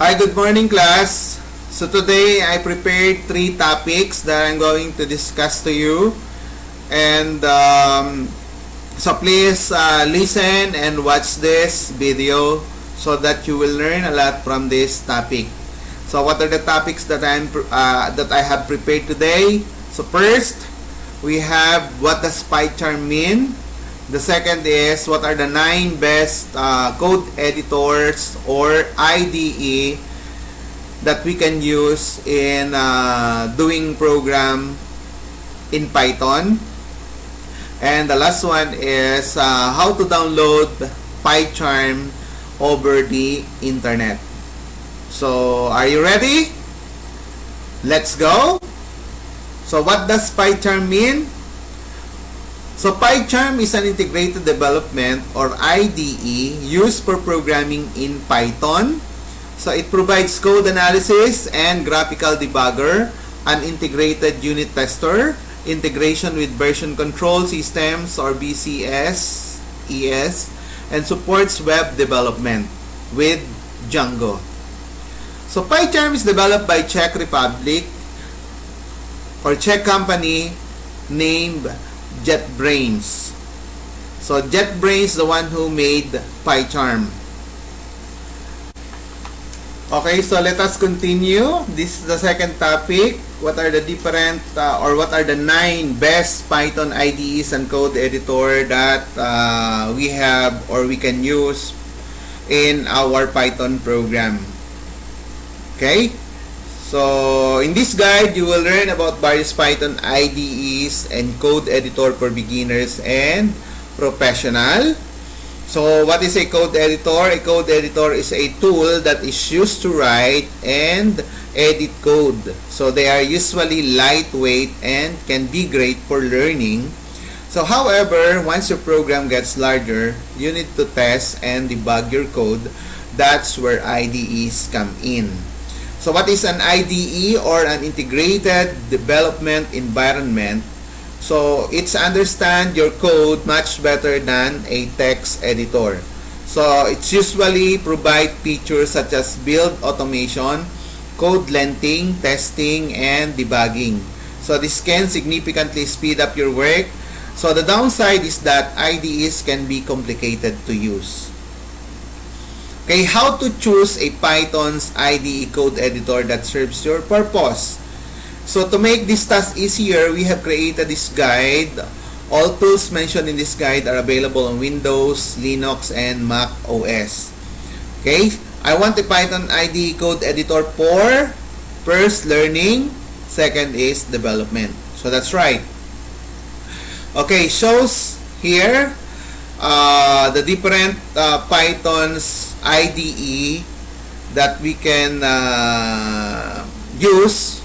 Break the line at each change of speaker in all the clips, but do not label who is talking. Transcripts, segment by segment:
Hi, good morning class. So today I prepared 3 topics that I'm going to discuss to you. And so please listen and watch this video so that you will learn a lot from this topic. So what are the topics that I have prepared today? So first, we have what does PyCharm mean? The second is what are the 9 best code editors or IDE that we can use in doing program in Python. And the last one is how to download PyCharm over the internet. So are you ready? Let's go. So what does PyCharm mean? So PyCharm is an integrated development or IDE used for programming in Python. So it provides code analysis and graphical debugger, an integrated unit tester, integration with version control systems or VCS, ES, and supports web development with Django. So PyCharm is developed by Czech Republic or Czech company named JetBrains. So JetBrains is the one who made PyCharm. Okay, so let us continue. This is the second topic. What are the different or what are the 9 best Python IDEs and code editor that we have or we can use in our Python program? Okay, so in this guide, you will learn about various Python IDEs and code editor for beginners and professional. So what is a code editor? A code editor is a tool that is used to write and edit code. So they are usually lightweight and can be great for learning. So however, once your program gets larger, you need to test and debug your code. That's where IDEs come in. So what is an IDE or an integrated development environment? So it's understand your code much better than a text editor. So it's usually provide features such as build automation, code lengthening, testing, and debugging. So this can significantly speed up your work. So the downside is that IDEs can be complicated to use. Okay, how to choose a Python's IDE code editor that serves your purpose? So to make this task easier, we have created this guide. All tools mentioned in this guide are available on Windows, Linux, and Mac OS. Okay, I want a Python IDE code editor for first learning, second is development. So that's right. Okay, shows here the different Python's IDE that we can use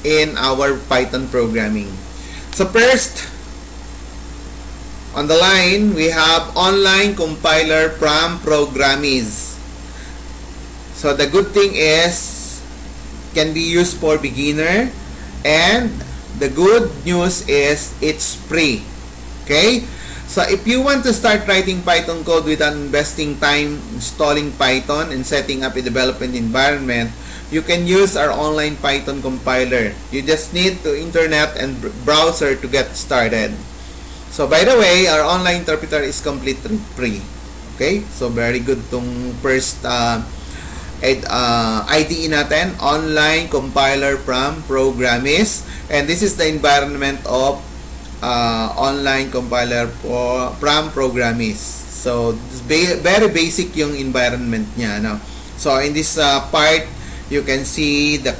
in our Python programming. So first, on the line, we have online compiler from Programiz. So the good thing is, can be used for beginner, and the good news is it's free. Okay? So if you want to start writing Python code without investing time installing Python and setting up a development environment, you can use our online Python compiler. You just need to internet and browser to get started. So by the way, our online interpreter is completely free. Okay? So very good tong first IDE natin, online compiler from Programiz. And this is the environment of online compiler from Programiz. So very basic yung environment niya, no? So in this part, you can see the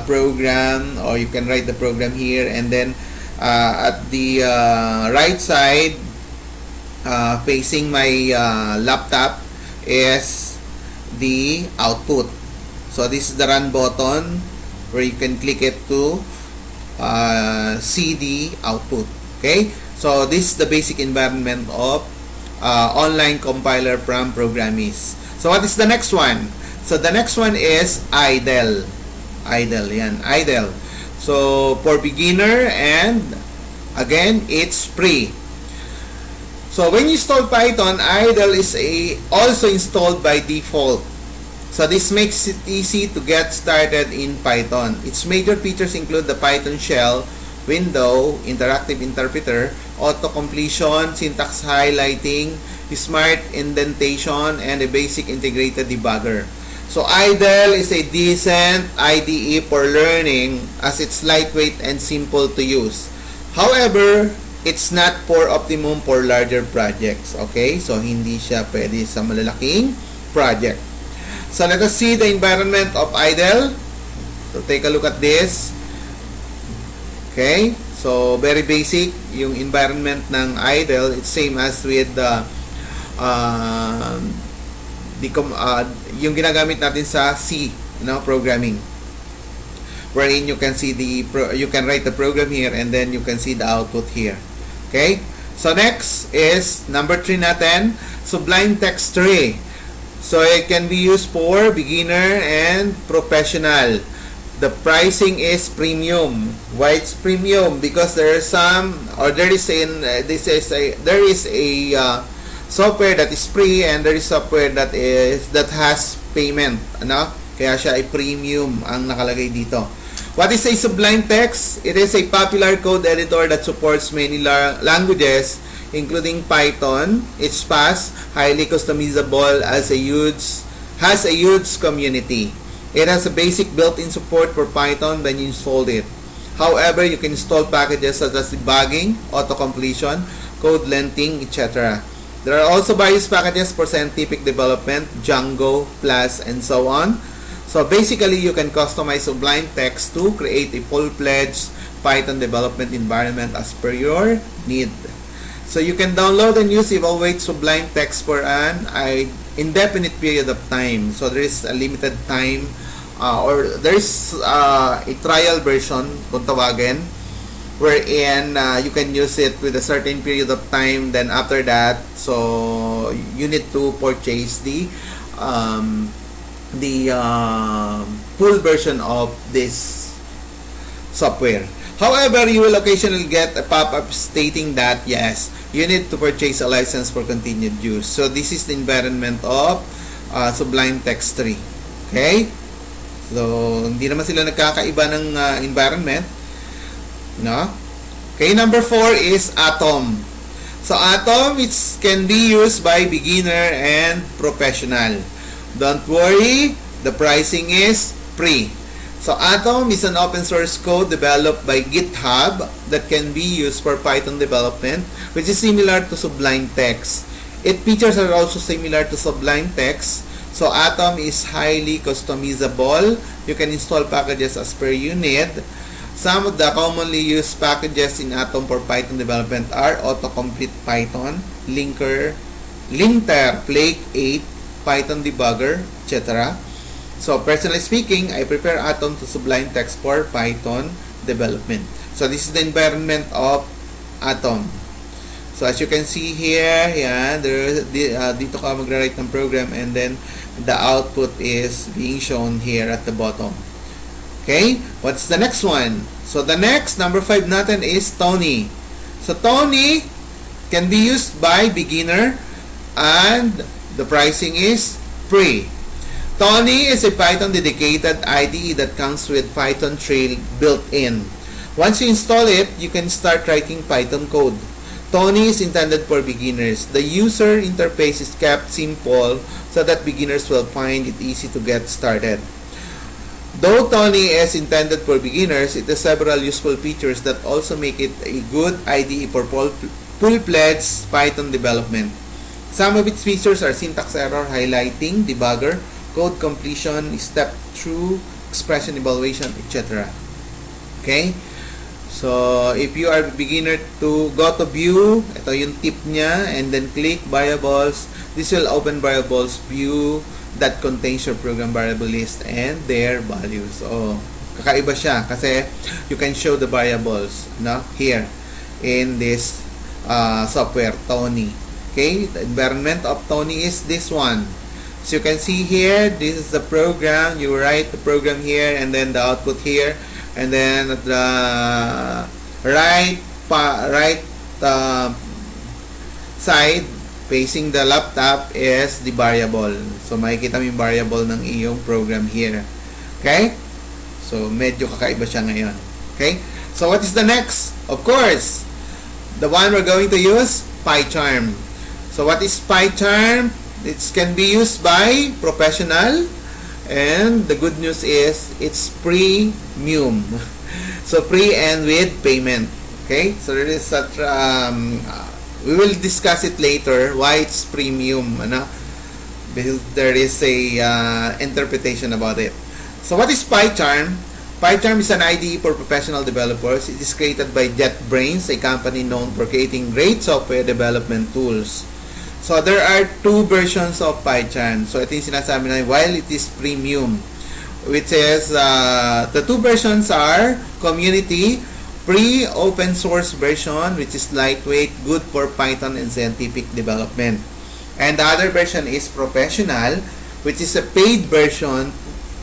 program, or you can write the program here, and then at the right side facing my laptop is the output. So this is the run button where you can click it to see the output. Okay, so this is the basic environment of online compiler from Programiz. So what is the next one? So the next one is Idel. Idel. So for beginner, and again, it's free. So when you install Python, Idel is also installed by default. So this makes it easy to get started in Python. Its major features include the Python shell, window, interactive interpreter, auto-completion, syntax highlighting, smart indentation, and a basic integrated debugger. So Idel is a decent IDE for learning as it's lightweight and simple to use. However, it's not for optimum for larger projects. Okay? So hindi siya pwede sa malalaking project. So let us see the environment of Idel. So take a look at this. Okay? So very basic yung environment ng Idel. It's same as with the yung ginagamit natin sa C, programming, wherein you can see you can write the program here and then you can see the output here. Okay, so next is number 3 natin, Sublime Text 3. So it can be used for beginner and professional. The pricing is premium. Why it's premium? Because there is a software that is free and there is software that has payment, kaya siya ay premium ang nakalagay dito. What is a Sublime Text? It is a popular code editor that supports many languages including Python. It's fast, highly customizable, has a huge community. It has a basic built-in support for Python when you install it. However, you can install packages such as debugging, auto-completion, code lengthening, etc. There are also various packages for scientific development, Django, Plus, and so on. So basically, you can customize Sublime Text to create a full-fledged Python development environment as per your need. So you can download and use evaluate Sublime Text for an indefinite period of time. So there is a limited time or there is a trial version, kung tawagin, wherein you can use it with a certain period of time. Then after that, so you need to purchase the full version of this software. However, you will occasionally get a pop-up stating that yes, you need to purchase a license for continued use. So this is the environment of Sublime Text 3. Okay? So hindi naman sila nagkakaiba ng environment. Okay, number 4 is Atom. So Atom, it can be used by beginner and professional. Don't worry, the pricing is free. So Atom is an open source code developed by GitHub that can be used for Python development, which is similar to Sublime Text. Its features are also similar to Sublime Text. So Atom is highly customizable. You can install packages as per you need. Some of the commonly used packages in Atom for Python development are Autocomplete Python, Linter, Flake 8, Python Debugger, etc. So personally speaking, I prefer Atom to Sublime Text for Python development. So this is the environment of Atom. So as you can see here, dito ka mag-write ng program and then the output is being shown here at the bottom. Okay, what's the next one? So the next, number 5 natin is Tony. So Tony can be used by beginner and the pricing is free. Tony is a Python dedicated IDE that comes with Python trail built in. Once you install it, you can start writing Python code. Tony is intended for beginners. The user interface is kept simple so that beginners will find it easy to get started. Though Tony is intended for beginners, it has several useful features that also make it a good IDE for full-fledged Python development. Some of its features are syntax error highlighting, debugger, code completion, step through, expression evaluation, etc. Okay? So, if you are a beginner, to go to view, ito yung tip niya, and then click variables. This will open variables view that contains your program variable list and their values. So, kakaiba siya kasi you can show the variables here in this software, Tony. Okay, the environment of Tony is this one. So you can see here, this is the program. You write the program here and then the output here, and then at the right side Facing the laptop is the variable. So, makikita mo yung variable ng iyong program here. Okay? So, medyo kakaiba siya ngayon. Okay? So, what is the next? Of course, the one we're going to use, PyCharm. So, what is PyCharm? It can be used by professional, and the good news is it's premium. So, free and with payment. Okay? So, there is such we will discuss it later why it's premium, ano? Because there is a interpretation about it. So what is PyCharm? PyCharm is an IDE for professional developers. It is created by JetBrains, a company known for creating great software development tools. So there are two versions of PyCharm. So ito yung sinasabi na while it is premium, which is the two versions are community, free open source version, which is lightweight, good for Python and scientific development. And the other version is professional, which is a paid version,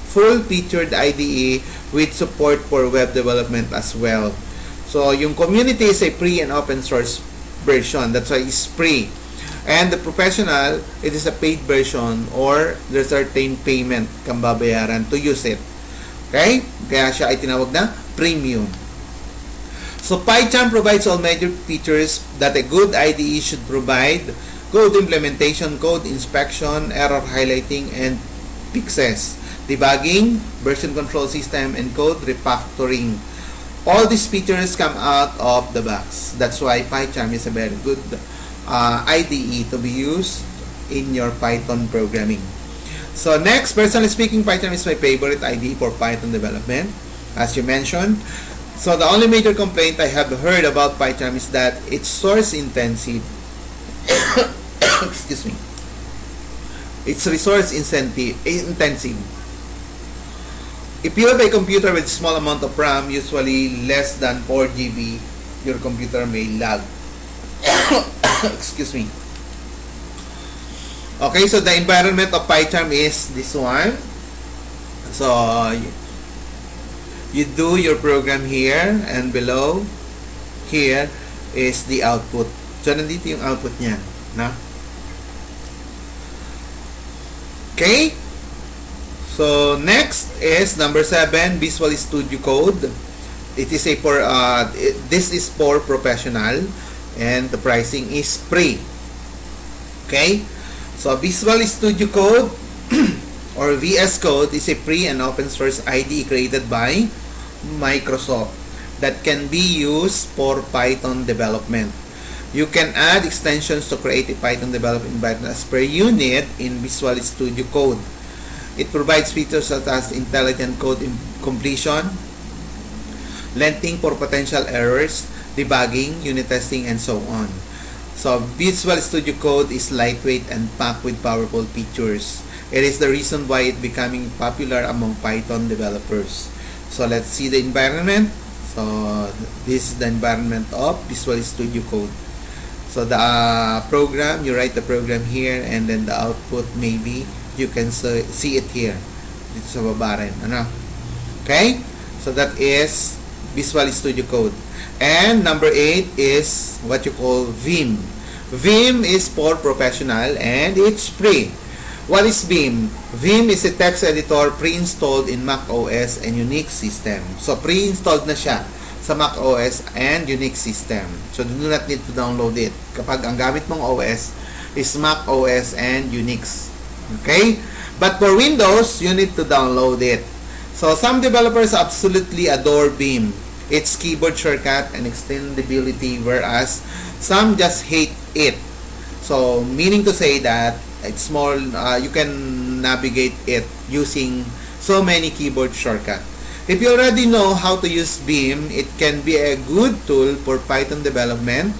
full featured IDE with support for web development as well. So yung community is a free and open source version. That's why it's free. And the professional, it is a paid version or there's certain payment kang babayaran to use it. Okay? Kaya siya ay tinawag na premium. So PyCharm provides all major features that a good IDE should provide: code implementation, code inspection, error highlighting, and fixes, debugging, version control system, and code refactoring. All these features come out of the box. That's why PyCharm is a very good IDE to be used in your Python programming. So next, personally speaking, PyCharm is my favorite IDE for Python development, as you mentioned. So the only major complaint I have heard about PyCharm is that it's source intensive. Excuse me. It's resource intensive. If you have a computer with small amount of RAM, usually less than 4 GB, your computer may lag. Excuse me. Okay, so the environment of PyCharm is this one. So you do your program here, and below here is the output. So nandito yung output niya, na? Okay? So next is number 7, Visual Studio Code. It is this is for professional, and the pricing is free. Okay? So Visual Studio Code or VS Code is a free and open source IDE created by Microsoft that can be used for Python development. You can add extensions to create a Python development environment as per unit in Visual Studio Code. It provides features such as intelligent code completion, lengthening for potential errors, debugging, unit testing, and so on. So Visual Studio Code is lightweight and packed with powerful features. It is the reason why it's becoming popular among Python developers. So let's see the environment. So this is the environment of Visual Studio Code. So the program, you write the program here, and then the output maybe you can see it here. Dito sa baba rin. Ano? Okay? So that is Visual Studio Code. And number 8 is what you call Vim. Vim is for professional and it's free. What is Vim? Vim is a text editor pre-installed in Mac OS and Unix system. So pre-installed na siya sa Mac OS and Unix system. So do not need to download it kapag ang gamit mong OS is Mac OS and Unix. Okay? But for Windows, you need to download it. So some developers absolutely adore Vim. Its keyboard shortcut and extendability, whereas some just hate it. So meaning to say that it's more you can navigate it using so many keyboard shortcut. If you already know how to use Vim, it can be a good tool for Python development.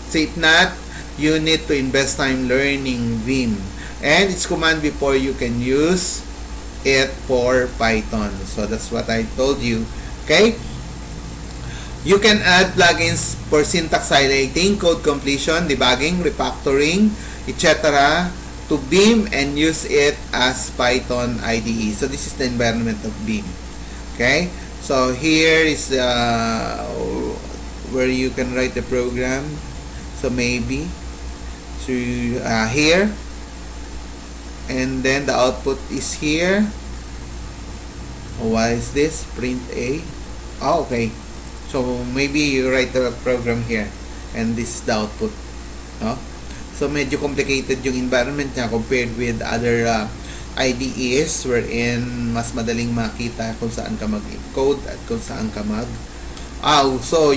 So if not, you need to invest time learning Vim and its command before you can use it for Python. So that's what I told you. Okay? You can add plugins for syntax highlighting, code completion, debugging, refactoring, etc. to Vim and use it as Python IDE. So this is the environment of Vim. Okay? So here is where you can write the program. So maybe. So here, and then the output is here. What is this? Print A. Oh, okay. So maybe you write the program here, and this is the output. No? So medyo complicated yung environment niya compared with other IDEs, wherein mas madaling makita kung saan ka mag-encode at kung saan ka mag so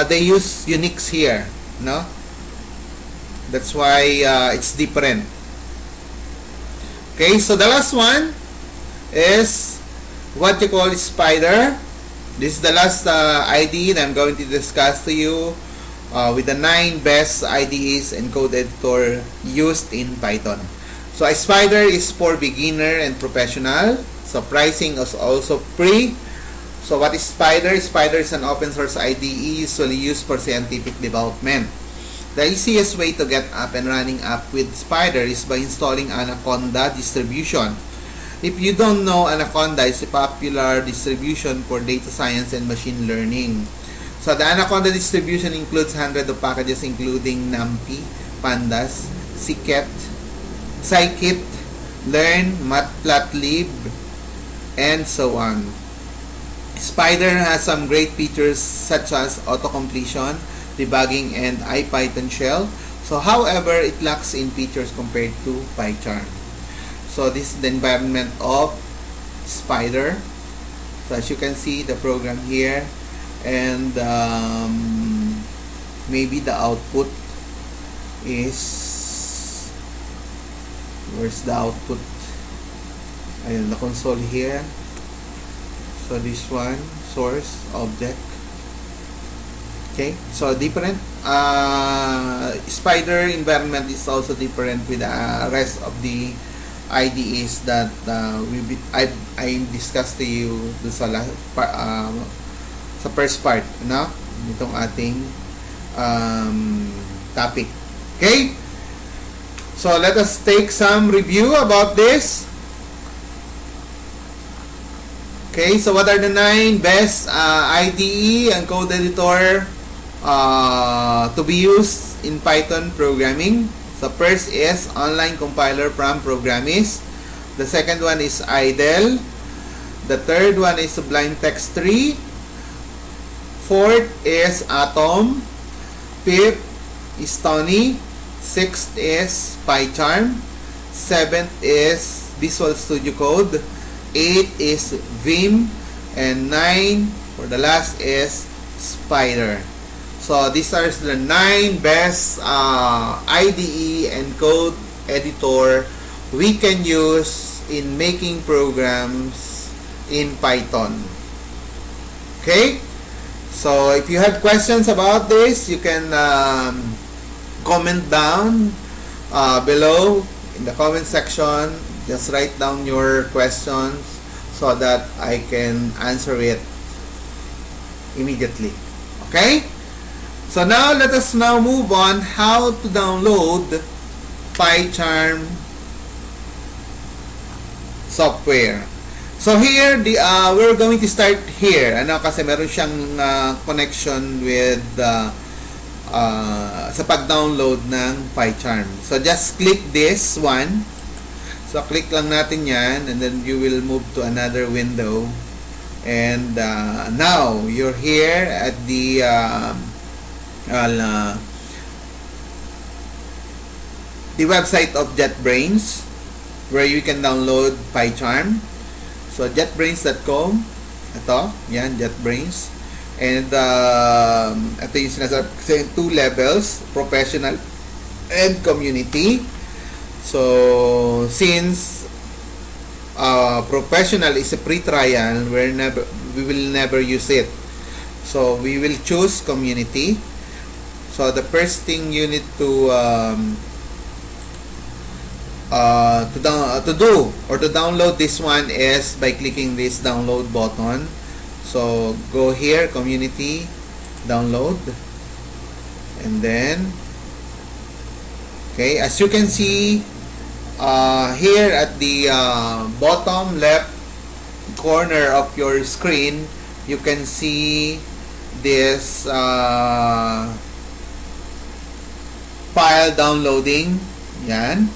they use Unix here, no? That's why it's different. Okay, so the last one is what you call Spider. This is the last IDE that I'm going to discuss to you with the 9 best IDEs and code editor used in Python. So Spider is for beginner and professional. So pricing is also free. So what is Spider? Spider is an open source IDE usually used for scientific development. The easiest way to get up and running up with Spider is by installing Anaconda distribution. If you don't know, Anaconda is a popular distribution for data science and machine learning. So the Anaconda distribution includes hundreds of packages including NumPy, Pandas, Scikit, Learn, Matplotlib, and so on. Spider has some great features such as auto-completion, debugging, and IPython shell. So however, it lacks in features compared to PyCharm. So this is the environment of Spider. So as you can see the program here, and maybe the output is, where's the output? Ayun, the console here. So this one, source, object. Okay, so different. Spider environment is also different with the rest of the IDEs that I discussed to you sa first part, no? Itong ating topic. Okay? So let us take some review about this. Okay, so what are the 9 best IDE and code editor to be used in Python programming? So first is online compiler from Programiz. The second one is Idel. The third one is Sublime Text 3. Fourth is Atom. Fifth is Tony. Sixth is PyCharm. Seventh is Visual Studio Code. 8 is Vim. And 9 for the last is Spider. So these are the 9 best IDE and code editor we can use in making programs in Python. Okay? So if you have questions about this, you can comment down below in the comment section. Just write down your questions so that I can answer it immediately. Okay? So now let us now move on how to download PyCharm software. So here we're going to start here, ano, kasi meron siyang connection with sa pag-download ng PyCharm. So just click this one. So click lang natin yan, and then you will move to another window. And now you're here at the website of JetBrains, where you can download PyCharm. So jetbrains.com, ito, yan, JetBrains. And ito yung sinasabi, 2 levels, professional and community. So since professional is a free trial, we will never use it. So we will choose community. So the first thing you need to download this one is by clicking this download button. So go here, community, download, and then okay, as you can see here at the bottom left corner of your screen, you can see this file downloading. Yan.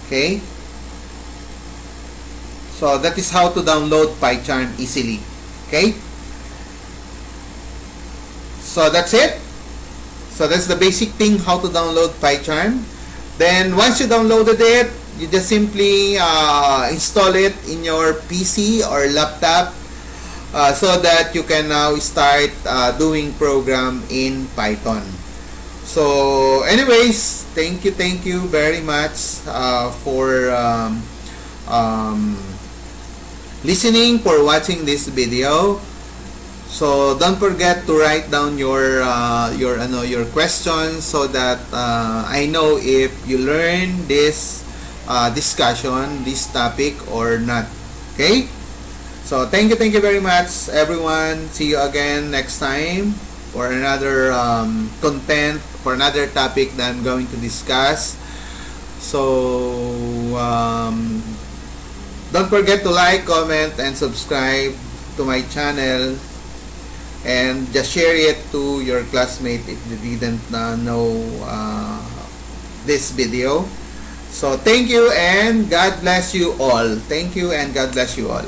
Okay. So that is how to download PyCharm easily. Okay. So that's it. So that's the basic thing how to download PyCharm. Then once you downloaded it, you just simply install it in your PC or laptop so that you can now start doing program in Python. So anyways, thank you very much for listening, for watching this video. So don't forget to write down your questions so that I know if you learn this discussion, this topic or not. Okay? So thank you very much everyone. See you again next time for another content, for another topic that I'm going to discuss. So don't forget to like, comment, and subscribe to my channel. And just share it to your classmate if they didn't know this video. So thank you and God bless you all. Thank you and God bless you all.